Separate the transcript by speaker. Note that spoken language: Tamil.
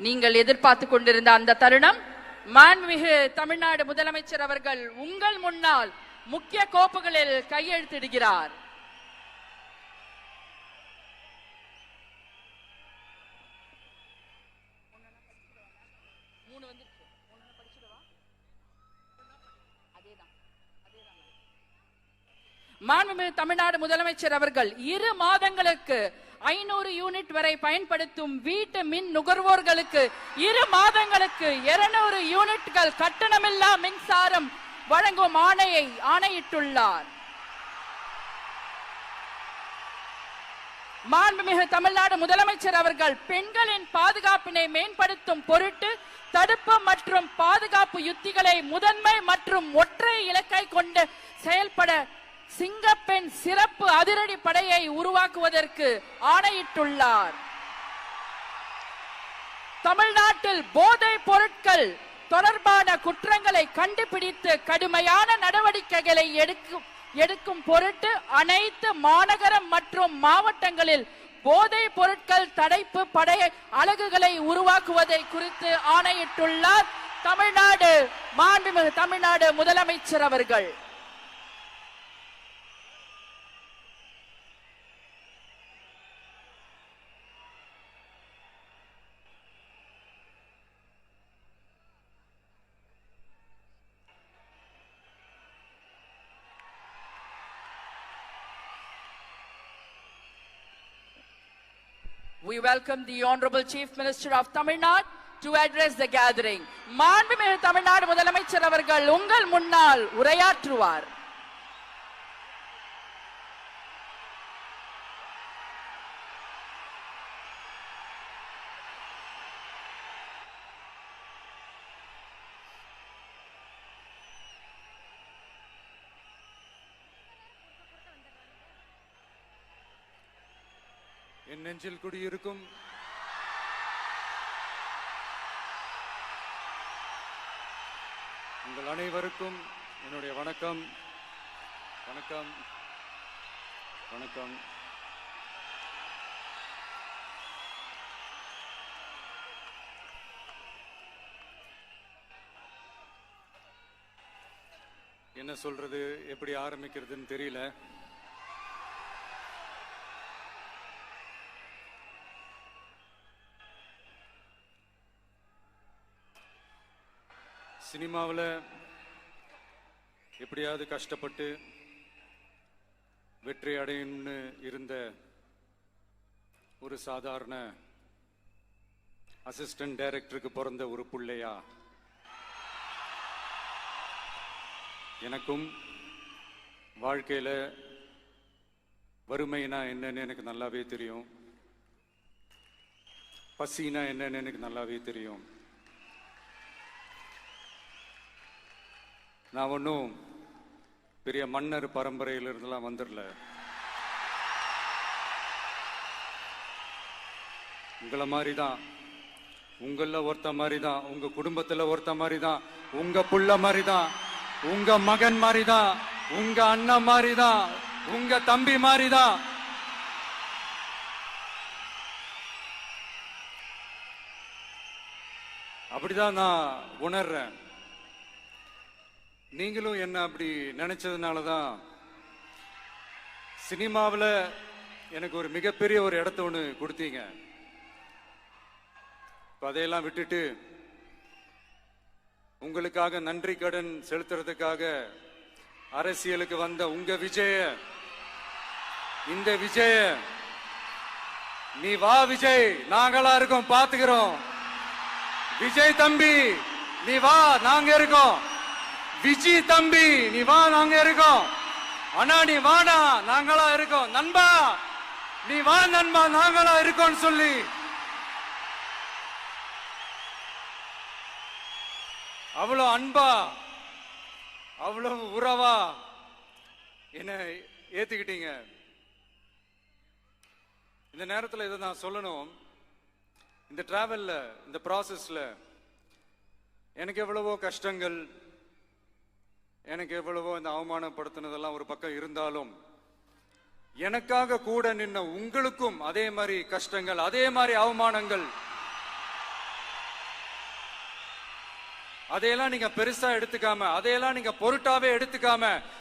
Speaker 1: நீங்கள் எதிர்பார்த்து கொண்டிருந்த அந்த தருணம், மாண்புமிகு தமிழ்நாடு முதலமைச்சர் அவர்கள் உங்கள் முன்னால் முக்கிய கோப்புகளில் கையெழுத்திடுகிறார். மாண்புமிகு தமிழ்நாடு முதலமைச்சர் அவர்கள் 2 மாதங்களுக்கு 500 யூனிட் வரை பயன்படுத்தும் வீட்டு மின் நுகர்வோர்களுக்கு 2 மாதங்களுக்கு 200 யூனிட்கள் கட்டணமில்லா மின்சாரம் வழங்கும் ஆணையிட்டுள்ளார். மாண்புமிகு தமிழ்நாடு முதலமைச்சர் அவர்கள் பெண்களின் பாதுகாப்பினை மேம்படுத்தும் பொருட்டு தடுப்பு மற்றும் பாதுகாப்பு யுத்திகளை முதன்மை மற்றும் ஒற்றை இலக்கை கொண்டு செயல்பட சிங்கப்பெண் சிறப்பு அதிரடி படையை உருவாக்குவதற்கு ஆணையிட்டுள்ளார். தமிழ்நாட்டில் போதைப் பொருட்கள் தொடர்பான குற்றங்களை கண்டுபிடித்து கடுமையான நடவடிக்கைகளை எடுக்கும் பொருட்டு அனைத்து மாநகரம் மற்றும் மாவட்டங்களில் போதைப் பொருட்கள் தடுப்பு படை அலகுகளை உருவாக்குவதை குறித்து ஆணையிட்டுள்ளார் மாண்புமிகு தமிழ்நாடு முதலமைச்சர் அவர்கள். We welcome the Honorable Chief Minister of Tamil Nadu to address the gathering. மாண்புமிகு தமிழ்நாடு முதலமைச்சர் அவர்கள் உங்கள் முன்னால் உரையாற்றுவார்.
Speaker 2: என் நெஞ்சில் குடியிருக்கும் உங்கள் அனைவருக்கும் என்னுடைய வணக்கம். வணக்கம் வணக்கம். என்ன சொல்றது, எப்படி ஆரம்பிக்கிறதுன்னு தெரியல. சினிமாவில் எப்படியாவது கஷ்டப்பட்டு வெற்றி அடையணும்னு இருந்த ஒரு சாதாரண அசிஸ்டன்ட் டைரக்டருக்கு பிறந்த ஒரு பிள்ளையா எனக்கும் வாழ்க்கையில் வறுமைனா என்னன்னு எனக்கு நல்லாவே தெரியும், பசினா என்னன்னு எனக்கு நல்லாவே தெரியும். நான் ஒன்றும் பெரிய மன்னர் பரம்பரையிலிருந்துலாம் வந்துடல. உங்களை மாதிரி தான், உங்களில் ஒருத்த மாதிரி தான், உங்க குடும்பத்தில் ஒருத்த மாதிரி தான், உங்க புள்ள மாதிரி தான், உங்க மகன் மாதிரி தான், உங்க அண்ணன் மாதிரி தான், உங்க தம்பி மாதிரி தான். அப்படிதான் நான் உணர்றேன். நீங்களும் என்ன அப்படி நினைச்சதுனால தான் சினிமாவில் எனக்கு ஒரு மிகப்பெரிய ஒரு இடத்த ஒன்று கொடுத்தீங்க. அதையெல்லாம் விட்டுட்டு உங்களுக்காக நன்றி கடன் செலுத்துறதுக்காக அரசியலுக்கு வந்த உங்க விஜய, இந்த விஜய, நீ வா விஜய், நாங்களா இருக்கோம், பாத்துக்கிறோம். விஜய் தம்பி நீ வா, நாங்க இருக்கோம். விஜி தம்பி நீ வா, நாங்க இருக்கோம். அண்ணா நீ வாடா, நாங்களா இருக்கோம். நண்பா நீ வா நண்பா, நாங்களா இருக்கோம் சொல்லி அவ்வளவு அன்பா, அவ்வளவு உறவா என்ன ஏத்துக்கிட்டீங்க. இந்த நேரத்தில் இதை நான் சொல்லணும். இந்த டிராவல்ல, இந்த ப்ராசஸ்ல எனக்கு எவ்வளவோ கஷ்டங்கள், எனக்கு எவ்வளவோ இந்த அவமானப்படுத்தினதெல்லாம் ஒரு பக்கம் இருந்தாலும், எனக்காக கூட நின்ன உங்களுக்கும் அதே மாதிரி கஷ்டங்கள், அதே மாதிரி அவமானங்கள் அதையெல்லாம் நீங்க பெருசா எடுத்துக்காம, அதையெல்லாம் நீங்க பொருட்டாவே எடுத்துக்காம